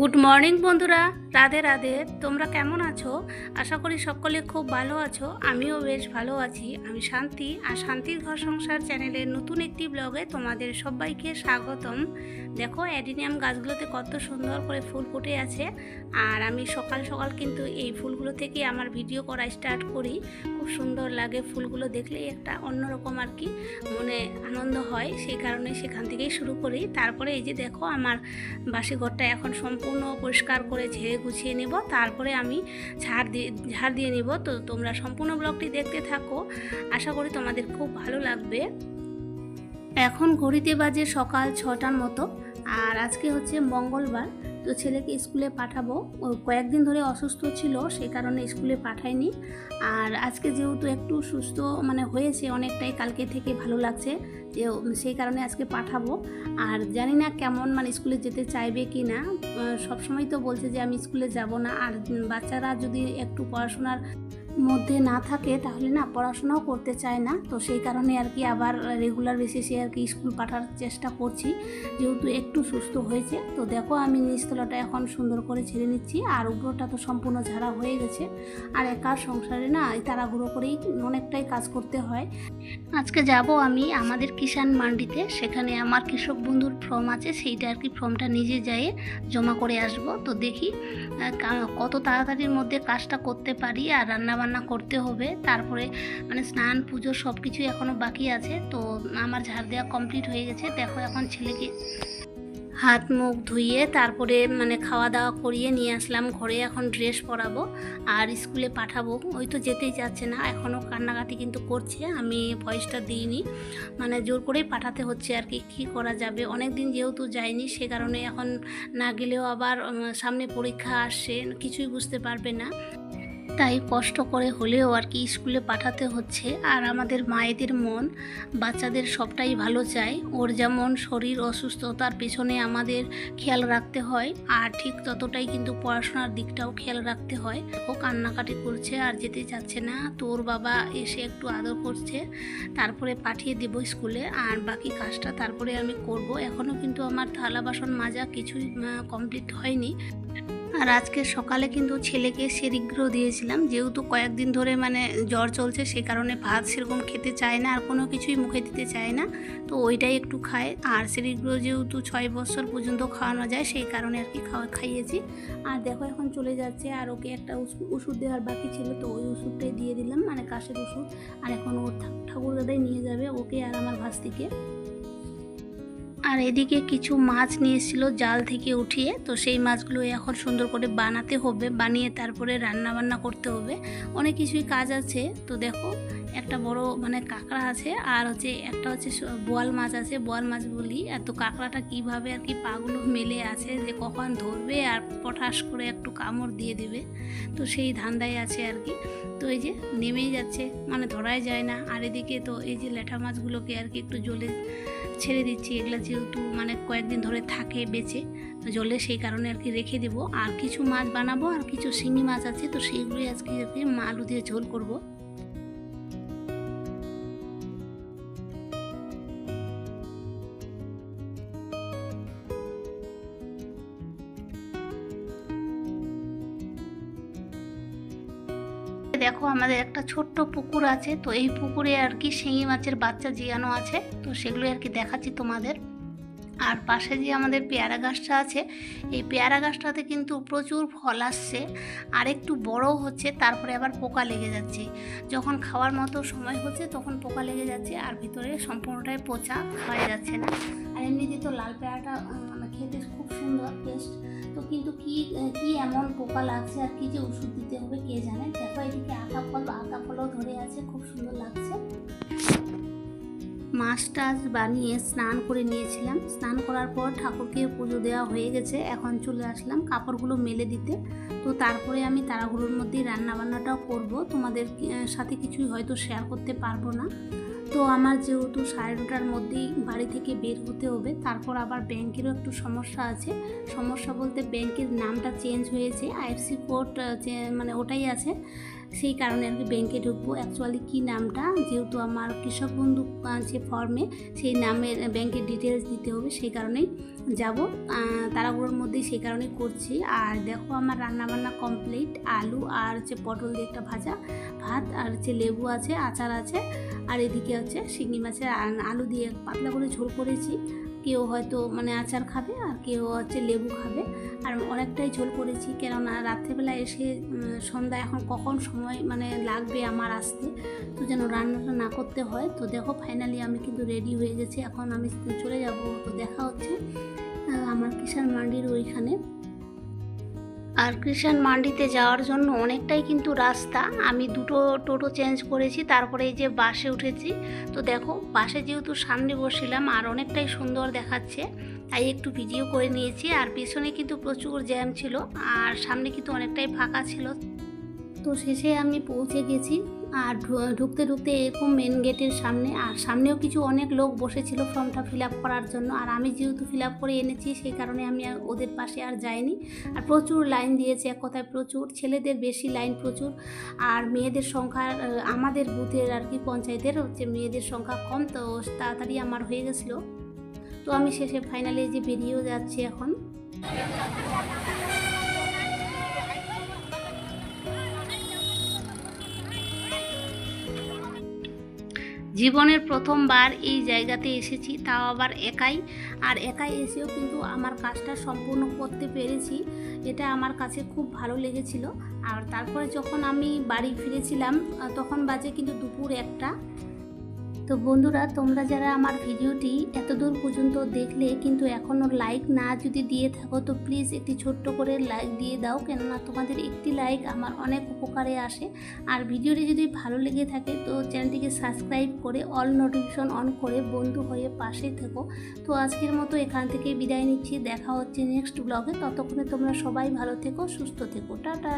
Good morning বন্ধুরা, রাধে রাধে। তোমরা কেমন আছো? আশা করি সকলে খুব ভালো আছো। আমিও বেশ ভালো আছি। আমি শান্তি, আর শান্তির ঘর সংসার চ্যানেলের নতুন একটি ব্লগে তোমাদের সবাইকে স্বাগতম। দেখো অ্যাডিনিয়াম গাছগুলোতে কত সুন্দর করে ফুল ফুটে আছে। আর আমি সকাল সকাল কিন্তু এই ফুলগুলো থেকে আমার ভিডিও করা স্টার্ট করি। খুব সুন্দর লাগে, ফুলগুলো দেখলেই একটা অন্যরকম আর কি মনে আনন্দ হয়, সেই কারণে সেখান থেকেই শুরু করি। তারপরে এই যে দেখো আমার বাসি ঘরটা এখন সম্পূর্ণ পরিষ্কার করে ঝেড়ে গুছিয়ে নেব, তারপরে আমি ঝাড় দিয়ে নেব। তো তোমরা সম্পূর্ণ ব্লগটি দেখতে থাকো, আশা করি তোমাদের খুব ভালো লাগবে। এখন ঘড়িতে বাজে সকাল 6টার মতো, আর আজকে হচ্ছে মঙ্গলবার। তো ছেলেকে স্কুলে পাঠাবো, ও কয়েকদিন ধরে অসুস্থ ছিল, সেই কারণে স্কুলে পাঠাইনি। আর আজকে যেহেতু একটু সুস্থ হয়েছে অনেকটাই, কালকে থেকে ভালো লাগছে, যে সেই কারণে আজকে পাঠাবো। আর জানি না কেমন স্কুলে যেতে চাইবে কি না। সবসময় তো বলছে যে আমি স্কুলে যাব না। আর বাচ্চারা যদি একটু পড়াশোনার মধ্যে না থাকে তাহলে না পড়াশোনাও করতে চায় না। তো সেই কারণে আর কি আবার রেগুলার বেসিসে আর কি স্কুল পাঠার চেষ্টা করছি, যেহেতু একটু সুস্থ হয়েছে। তো দেখো আমি নিচতলাটা এখন সুন্দর করে ছেড়ে নিচ্ছি, আর উপরটা তো সম্পূর্ণ ঝাড়া হয়ে গেছে। আর একার সংসারে না এই তাড়াহুড়ো করেই অনেকটাই কাজ করতে হয়। আজকে যাব আমি আমাদের কিষাণ মান্ডিতে, সেখানে আমার কৃষক বন্ধুর ফর্ম আছে, সেইটা আর কি ফর্মটা নিজে যেয়ে জমা করে আসব। তো দেখি কত তাড়াতাড়ির মধ্যে কাজটা করতে পারি। আর রান্নাবান্না করতে হবে, তারপরে স্নান পুজো সব কিছুই এখনও বাকি আছে। তো আমার ঝাড় দেওয়া কমপ্লিট হয়ে গেছে। দেখো এখন ছেলেকে হাত মুখ ধুইয়ে তারপরে খাওয়া দাওয়া করিয়ে নিয়ে আসলাম ঘরে। এখন ড্রেস পরাবো আর স্কুলে পাঠাবো। ওই তো যেতেই যাচ্ছে না, এখনও কান্নাকাটি কিন্তু করছে। আমি ভয়েসটা দিইনি, জোর করেই পাঠাতে হচ্ছে আর কি। কী করা যাবে, অনেক দিন যেহেতু যায়নি, সে কারণে এখন না গেলেও আবার সামনে পরীক্ষা আসছে, কিছুই বুঝতে পারবে না, তাই কষ্ট করে হলেও আর কি স্কুলে পাঠাতে হচ্ছে। আর আমাদের মায়েদের মন বাচ্চাদের সবটাই ভালো চায়। ওর যেমন শরীর অসুস্থতার পেছনে আমাদের খেয়াল রাখতে হয়, আর ঠিক ততটাই কিন্তু পড়াশোনার দিকটাও খেয়াল রাখতে হয়। ও কান্নাকাটি করছে আর যেতে চাচ্ছে না। তো ওর বাবা এসে একটু আদর করছে, তারপরে পাঠিয়ে দেব স্কুলে। আর বাকি কাজটা তারপরে আমি করব। এখনও কিন্তু আমার থালা বাসন মাজা কিছুই কমপ্লিট হয়নি। আর আজকে সকালে কিন্তু ছেলেকে সেরিগ্রো দিয়েছিলাম, যেহেতু কয়েকদিন ধরে জ্বর চলছে, সেই কারণে ভাত সেরকম খেতে চায় না, আর কোনো কিছুই মুখে দিতে চায় না। তো ওইটাই একটু খায়। আর সেরিগ্রো যেহেতু 6 বছর পর্যন্ত খাওয়ানো যায়, সেই কারণে আর কি খাইয়েছি। আর দেখো এখন চলে যাচ্ছে, আর ওকে একটা ওষুধ দেওয়ার বাকি ছিল, তো ওই ওষুধটাই দিয়ে দিলাম, কাশের ওষুধ। আর এখন ওর ঠাকুরদাদাই নিয়ে যাবে ওকে আর আমার ভাস্তিকে। আর এদিকে কিছু মাছ নিয়েছিল জাল থেকে উঠিয়ে, তো সেই মাছগুলো এখন সুন্দর করে বানাতে হবে, বানিয়ে তারপরে রান্না বান্না করতে হবে। অনেক কিছুই কাজ আছে। তো দেখো একটা বড় কাঁকড়া আছে, আর একটা বোয়াল মাছ আছে, বোয়াল মাছ বলি। এত কাঁকড়াটা কিভাবে আর কি পাগুলো মেলে আছে যে কখন ধরবে আর পটাশ করে একটু কামড় দিয়ে দেবে, তো সেই ধান্দায় আছে আর কি। তো এই যে নেমেই যাচ্ছে, ধরাই যায় না। আর এদিকে তো এই যে ল্যাঠা মাছগুলোকে আর কি একটু জলে ছেড়ে দিচ্ছি। এগুলো যেহেতু কয়েকদিন ধরে থাকে বেঁচে জলে, সেই কারণে আর কি রেখে দেবো। আর কিছু মাছ বানাবো, আর কিছু শিঙি মাছ আছে, তো সেইগুলোই আজকে আর কি আলু দিয়ে ঝোল করব। দেখো আমাদের একটা ছোট্ট পুকুর আছে, তো এই পুকুরে আর কি শিঙি মাছের বাচ্চা জিয়ানো আছে, তো সেগুলো আর কি দেখাচ্ছি তোমাদের। আর পাশে যে আমাদের পেয়ারা গাছটা আছে, এই পেয়ারা গাছটাতে কিন্তু প্রচুর ফল আসছে, আর একটু বড় হচ্ছে, তারপরে আবার পোকা লেগে যাচ্ছে। যখন খাওয়ার মতো সময় হচ্ছে তখন পোকা লেগে যাচ্ছে, আর ভিতরে সম্পূর্ণটাই পচা, খাওয়া যাচ্ছে না। আর এমনিতে তো লাল পেয়ারাটা খেতে খুব সুন্দর টেস্ট, তো কিন্তু কি এমন পোকা লাগছে আর কি যে ওষুধ দিতে হবে কে জানে। দেখো এদিকে আতা ফলও ধরে আছে, খুব সুন্দর লাগছে। মাছ টাছ বানিয়ে স্নান করে নিয়েছিলাম। স্নান করার পর ঠাকুরকে পুজো দেওয়া হয়ে গেছে, এখন চলে আসলাম কাপড়গুলো মেলে দিতে। তো তারপরে আমি তাড়াহুড়োর মধ্যেই রান্নাবান্নাটাও করব, তোমাদের সাথে কিছুই হয়তো শেয়ার করতে পারবো না। তো আমার যেহেতু 2:30টার মধ্যেই বাড়ি থেকে বের হতে হবে, তারপর আবার ব্যাংকেরও একটু সমস্যা আছে। সমস্যা বলতে ব্যাংকের নামটা চেঞ্জ হয়েছে, আইএফসি কোড ওটাই আছে, সেই কারণে আর কি ব্যাংকে ঢুকবো। অ্যাকচুয়ালি কী নামটা, যেহেতু আমার কৃষক বন্ধু যে ফর্মে সেই নামের ব্যাংকের ডিটেলস দিতে হবে, সেই কারণেই যাব, তাড়াহুড়োর মধ্যেই সেই কারণেই করছি। আর দেখো আমার রান্নাবান্না কমপ্লিট, আলু আর হচ্ছে পটল দিয়ে একটা ভাজা, ভাত আর হচ্ছে লেবু আছে, আচার আছে, আর এদিকে হচ্ছে শিঙি মাছের আলু দিয়ে পাতলা করে ঝোল করেছি। কেউ হয়তো মানে আচার খাবে আর কেউ হচ্ছে লেবু খাবে, আর অনেকটাই ঝোল করেছি, কেননা রাত্রেবেলা এসে সন্ধ্যা এখন কখন সময় মানে লাগবে আমার আসতে, তো যেন রান্নাটা না করতে হয়। তো দেখো ফাইনালি আমি কিন্তু রেডি হয়ে গেছি, এখন আমি চলে যাব। তো দেখা হচ্ছে আমার কিষাণ মান্ডির ওইখানে। আর কৃষাণ মান্ডিতে যাওয়ার জন্য অনেকটাই কিন্তু রাস্তা, আমি দুটো টোটো চেঞ্জ করেছি, তারপরে এই যে বাসে উঠেছি। তো দেখো বাসে যেহেতু সামনে বসছিলাম আর অনেকটাই সুন্দর দেখাচ্ছে, তাই একটু ভিডিও করে নিয়েছি। আর পিছনে কিন্তু প্রচুর জ্যাম ছিল আর সামনে কিন্তু অনেকটাই ফাঁকা ছিল। তো শেষে আমি পৌঁছে গেছি, আর ঢুকতে ঢুকতে এরকম মেন গেটের সামনে, আর সামনেও কিছু অনেক লোক বসেছিল ফর্মটা ফিল আপ করার জন্য। আর আমি যেহেতু ফিল আপ করে এনেছি সেই কারণে আমি আর ওদের পাশে আর যাইনি। আর প্রচুর লাইন দিয়েছে, এক কথায় প্রচুর, ছেলেদের বেশি লাইন প্রচুর, আর মেয়েদের সংখ্যা আমাদের বুথের আর কি পঞ্চায়েতের হচ্ছে মেয়েদের সংখ্যা কম, তো তাড়াতাড়ি আমার হয়ে গেছিলো। তো আমি শেষে ফাইনালি যে বেরিয়েও যাচ্ছি এখন। জীবনের প্রথমবার এই জায়গাতে এসেছি, তাও আবার একাই। আর একাই এসেও কিন্তু আমার কাজটা সম্পূর্ণ করতে পেরেছি, এটা আমার কাছে খুব ভালো লেগেছিল। আর তারপরে যখন আমি বাড়ি ফিরেছিলাম তখন বাজে কিন্তু দুপুর 1টা। তো বন্ধুরা, তোমরা যারা আমার ভিডিওটি এতদূর পর্যন্ত দেখলে কিন্তু এখনও লাইক না যদি দিয়ে থাকো, তো প্লিজ একটি ছোট্ট করে লাইক দিয়ে দাও, কেননা তোমাদের একটি লাইক আমার অনেক উপকারে আসে। আর ভিডিওটি যদি ভালো লেগে থাকে তো চ্যানেলটিকে সাবস্ক্রাইব করে অল নোটিফিকেশন অন করে বন্ধু হয়ে পাশে থেকো। তো আজকের মতো এখান থেকে বিদায় নিচ্ছি, দেখা হচ্ছে নেক্সট ব্লগে। ততক্ষণে তোমরা সবাই ভালো থেকো, সুস্থ থেকো, টাটা।